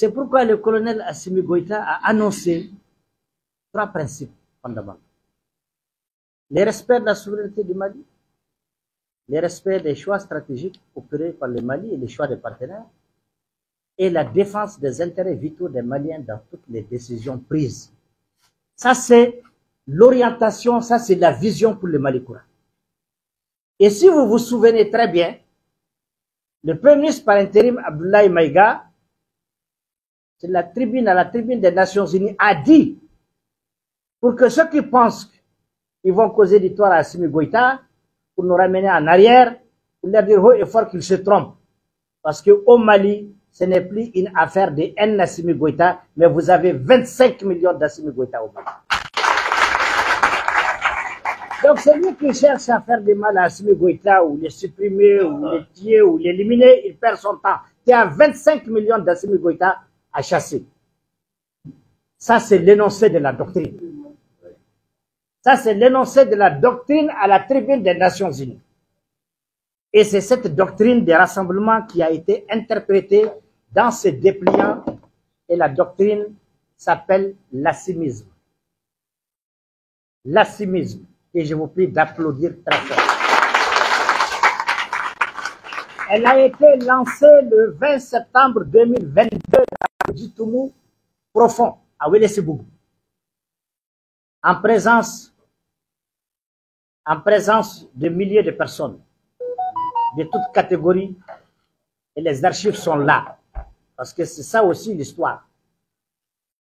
C'est pourquoi le colonel Assimi Goïta a annoncé 3 principes fondamentaux. Le respect de la souveraineté du Mali, le respect des choix stratégiques opérés par le Mali et les choix des partenaires, et la défense des intérêts vitaux des Maliens dans toutes les décisions prises. Ça, c'est l'orientation, ça, c'est la vision pour le Mali courant. Et si vous vous souvenez très bien, le Premier ministre par intérim, Abdoulaye Maïga, à la tribune des Nations Unies, a dit, pour que ceux qui pensent qu'ils vont causer du tort à Assimi Goïta, pour nous ramener en arrière, pour leur dire haut et fort qu'ils se trompent. Parce qu'au Mali, ce n'est plus une affaire de haine d'Assimi Goïta, mais vous avez 25 millions d'Assimi Goïta au Mali. Donc celui qui cherche à faire du mal à Assimi Goïta, ou les supprimer, ou les tuer, ou l'éliminer, il perd son temps. Il y a 25 millions d'Assimi Goïta à chasser. Ça, c'est l'énoncé de la doctrine. Ça, c'est l'énoncé de la doctrine à la tribune des Nations Unies. Et c'est cette doctrine des rassemblements qui a été interprétée dans ce dépliant. Et la doctrine s'appelle l'assimisme. L'assimisme. Et je vous prie d'applaudir très fort. Elle a été lancée le 20 septembre 2022 à Djitoumou profond, à Wélé-Sebougou, en présence de milliers de personnes de toutes catégories, et les archives sont là, parce que c'est ça aussi l'histoire.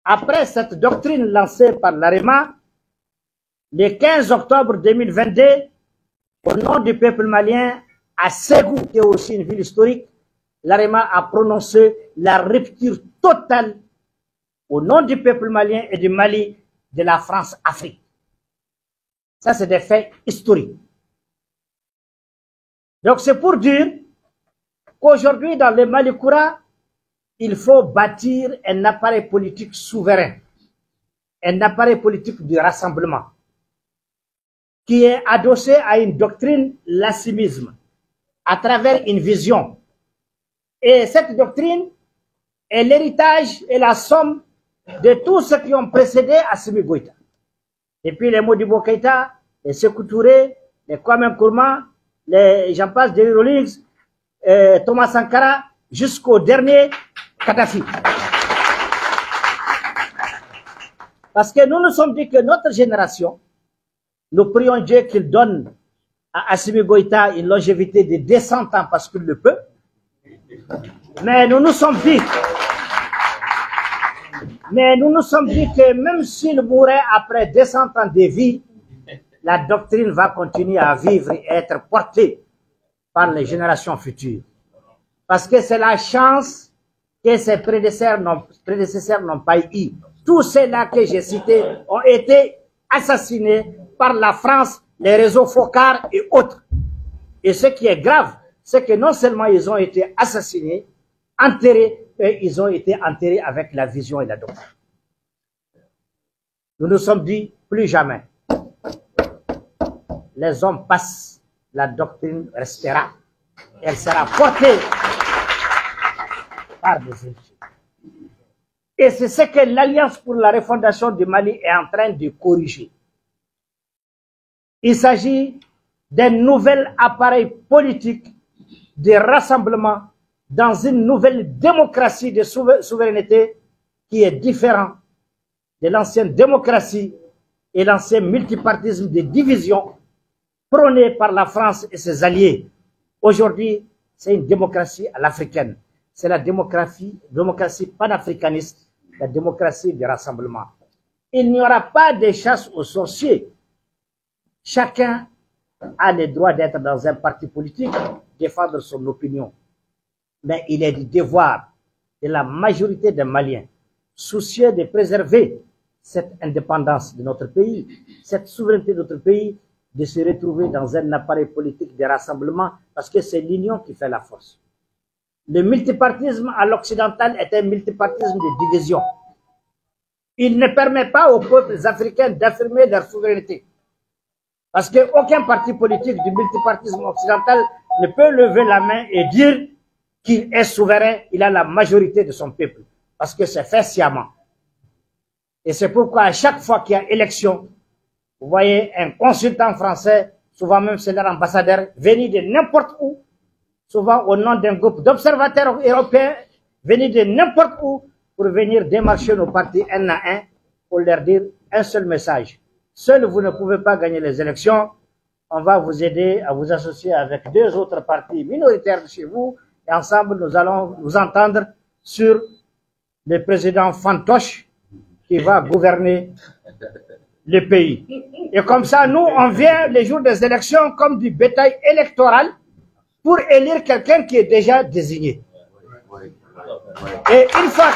Après cette doctrine lancée par l'AREMA, le 15 octobre 2022, au nom du peuple malien, à Ségou, qui est aussi une ville historique, l'AREMA a prononcé la rupture totale au nom du peuple malien et du Mali de la France-Afrique. Ça, c'est des faits historiques. Donc, c'est pour dire qu'aujourd'hui, dans le Mali courant, il faut bâtir un appareil politique souverain, un appareil politique du rassemblement, qui est adossé à une doctrine, l'assimisme, à travers une vision. Et cette doctrine est l'héritage et la somme de tous ceux qui ont précédé Assimi Goïta. Depuis les Modibo Keïta, les Sékou Touré, les Kwame Nkrumah, les j'en passe, Jerry Rawlings, Thomas Sankara, jusqu'au dernier Kadhafi. Parce que nous nous sommes dit que notre génération, nous prions Dieu qu'il donne à Assimi Goïta une longévité de 200 ans parce qu'il le peut. Mais nous nous sommes dit que même s'il mourait après 200 ans de vie, la doctrine va continuer à vivre et être portée par les générations futures. Parce que c'est la chance que ses prédécesseurs n'ont pas eu. Tous ceux-là que j'ai cités ont été assassinés par la France, les réseaux Focard et autres. Et ce qui est grave, c'est que non seulement ils ont été assassinés, enterrés, et ils ont été enterrés avec la vision et la doctrine. Nous nous sommes dit, plus jamais. Les hommes passent, la doctrine restera. Elle sera portée par des élites. Et c'est ce que l'Alliance pour la refondation du Mali est en train de corriger. Il s'agit d'un nouvel appareil politique de rassemblement dans une nouvelle démocratie de souveraineté qui est différente de l'ancienne démocratie et l'ancien multipartisme de division prôné par la France et ses alliés. Aujourd'hui, c'est une démocratie à l'africaine. C'est la démocratie panafricaniste, la démocratie du rassemblement. Il n'y aura pas de chasse aux sorciers. Chacun a le droit d'être dans un parti politique, défendre son opinion. Mais il est du devoir de la majorité des Maliens, soucieux de préserver cette indépendance de notre pays, cette souveraineté de notre pays, de se retrouver dans un appareil politique de rassemblement, parce que c'est l'union qui fait la force. Le multipartisme à l'occidental est un multipartisme de division. Il ne permet pas aux peuples africains d'affirmer leur souveraineté. Parce qu'aucun parti politique du multipartisme occidental ne peut lever la main et dire qu'il est souverain, il a la majorité de son peuple. parce que c'est fait sciemment. Et c'est pourquoi à chaque fois qu'il y a élection, vous voyez un consultant français, souvent même c'est leur ambassadeur, venu de n'importe où, souvent au nom d'un groupe d'observateurs européens, venus de n'importe où, pour venir démarcher nos partis un à un, pour leur dire un seul message. Seul vous ne pouvez pas gagner les élections, on va vous aider à vous associer avec 2 autres partis minoritaires de chez vous, et ensemble nous allons nous entendre sur le président fantoche qui va gouverner le pays. Et comme ça, nous, on vient les jours des élections comme du bétail électoral pour élire quelqu'un qui est déjà désigné. Et une fois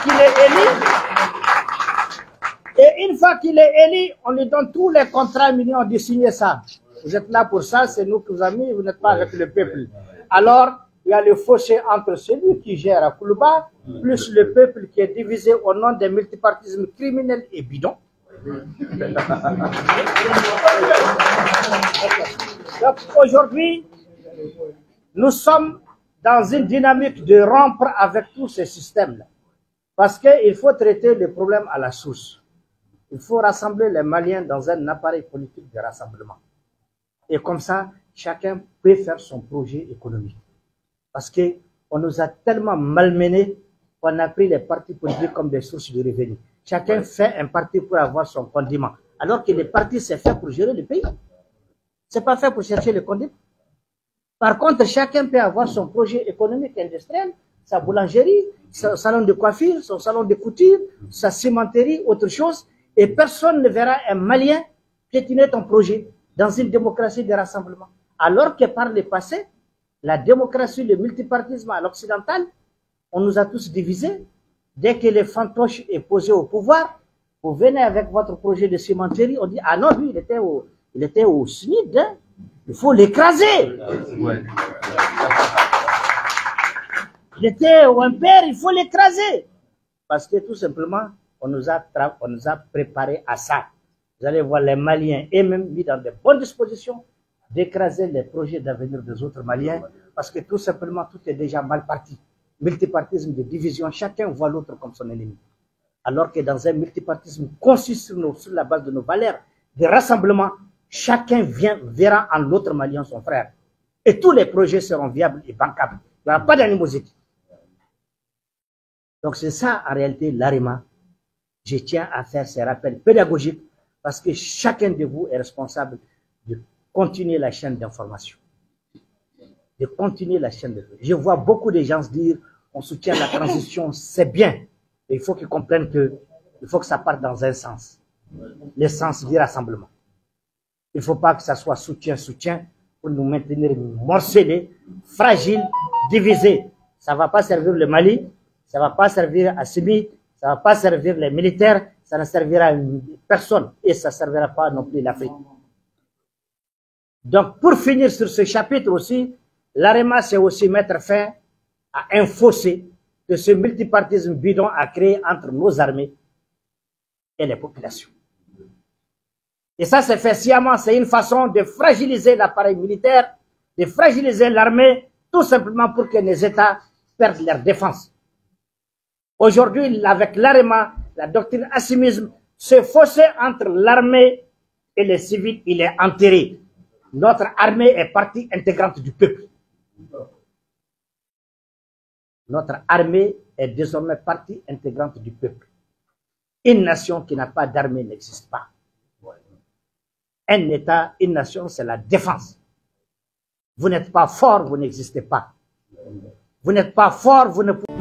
qu'il est élu, on lui donne tous les contrats millions de signer ça. Vous êtes là pour ça, c'est nous qui vous avons mis, vous n'êtes pas avec le peuple. Alors, il y a le fossé entre celui qui gère à Koulouba, plus le peuple qui est divisé au nom des multipartismes criminels et bidons. Donc aujourd'hui, nous sommes dans une dynamique de rompre avec tous ces systèmes-là. Parce qu'il faut traiter le problème à la source. Il faut rassembler les Maliens dans un appareil politique de rassemblement. Et comme ça, chacun peut faire son projet économique. Parce qu'on nous a tellement malmenés qu'on a pris les partis politiques comme des sources de revenus. Chacun fait un parti pour avoir son condiment. Alors que les partis, c'est fait pour gérer le pays. Ce n'est pas fait pour chercher le condiment. Par contre, chacun peut avoir son projet économique industriel, sa boulangerie, son salon de coiffure, son salon de couture, sa cimenterie, autre chose. Et personne ne verra un Malien piétiner ton projet dans une démocratie de rassemblement. Alors que par le passé, la démocratie, le multipartisme à l'occidental, on nous a tous divisés. Dès que le fantoche est posé au pouvoir, vous venez avec votre projet de cimenterie, on dit, ah non, lui, il était au SMID, hein. Il faut l'écraser. Il était au impère, il faut l'écraser. Parce que tout simplement, on nous a préparé à ça. Vous allez voir les Maliens eux-mêmes mis dans de bonnes dispositions d'écraser les projets d'avenir des autres Maliens, parce que tout simplement, tout est déjà mal parti. Multipartisme de division, chacun voit l'autre comme son ennemi. Alors que dans un multipartisme conçu sur la base de nos valeurs de rassemblement, chacun verra en l'autre Malien son frère. Et tous les projets seront viables et bancables. Il n'y aura pas d'animosité. Donc c'est ça en réalité l'AREMA. Je tiens à faire ces rappels pédagogiques parce que chacun de vous est responsable de continuer la chaîne d'information. De continuer la chaîne d'information. Je vois beaucoup de gens se dire on soutient la transition, c'est bien. Mais il faut qu'ils comprennent qu'il faut que ça parte dans un sens. Le sens du rassemblement. Il ne faut pas que ça soit soutien pour nous maintenir morcelés, fragiles, divisés. Ça ne va pas servir le Mali, ça ne va pas servir à Sibi, ça ne va pas servir les militaires, ça ne servira à personne et ça ne servira pas non plus l'Afrique. Donc pour finir sur ce chapitre aussi, l'AREMA c'est aussi mettre fin à un fossé que ce multipartisme bidon a créé entre nos armées et les populations. Et ça, c'est fait sciemment, c'est une façon de fragiliser l'appareil militaire, de fragiliser l'armée, tout simplement pour que les États perdent leur défense. Aujourd'hui, avec l'AREMA, la doctrine assimisme, ce fossé entre l'armée et les civils, il est enterré. Notre armée est partie intégrante du peuple. Notre armée est désormais partie intégrante du peuple. Une nation qui n'a pas d'armée n'existe pas. Un État, une nation, c'est la défense. Vous n'êtes pas fort, vous n'existez pas. Vous n'êtes pas fort, vous ne pouvez pas.